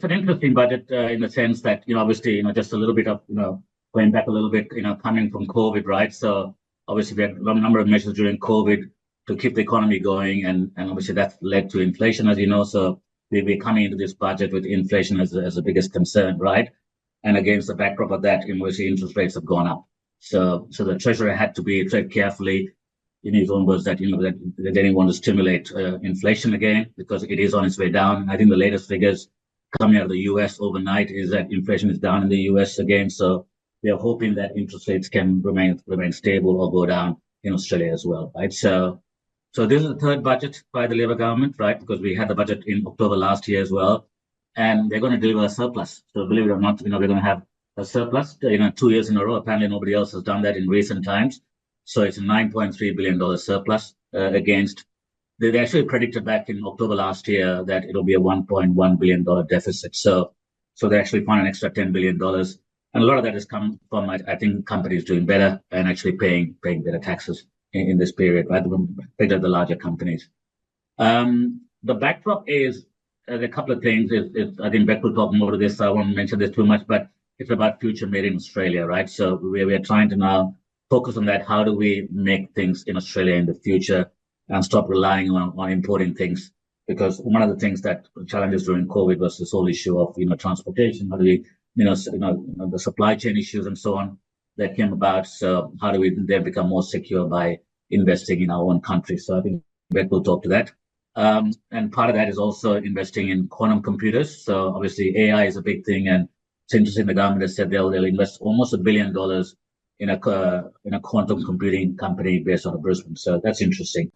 it's an interesting budget in the sense that, obviously, just a little bit of, going back a little bit, coming from COVID, right? So obviously we had a number of measures during COVID to keep the economy going. And obviously that led to inflation, as you know. So we're coming into this budget with inflation as the biggest concern, right? And against the backdrop of that, obviously interest rates have gone up. So the Treasury had to be tread carefully in his own words that, that they didn't want to stimulate inflation again because it is on its way down. I think the latest figures coming out of the US overnight is that inflation is down in the US again. So we are hoping that interest rates can remain stable or go down in Australia as well, right? So this is the third budget by the Labor government, right? Because we had the budget in October last year as well, and they're going to deliver a surplus. So believe it or not, we're going to have a surplus, 2 years in a row. Apparently nobody else has done that in recent times. So it's a $9.3 billion surplus against, they actually predicted back in October last year that it'll be a $1.1 billion deficit. So they actually found an extra $10 billion. And a lot of that has come from, I think, companies doing better and actually paying better taxes in this period, rather than the larger companies. The backdrop is a couple of things. I think Beck will talk more to this. So I won't mention this too much, but it's about future made in Australia, right? So we are trying to now focus on that. How do we make things in Australia in the future and stop relying on importing things? Because one of the things that challenges during COVID was this whole issue of, transportation. How do we, the supply chain issues and so on that came about. So how do we then become more secure by investing in our own country? So I think Beck will talk to that. And part of that is also investing in quantum computers. So obviously AI is a big thing, and it's interesting. The government has said they'll invest almost $1 billion in a quantum computing company based out of Brisbane. So that's interesting.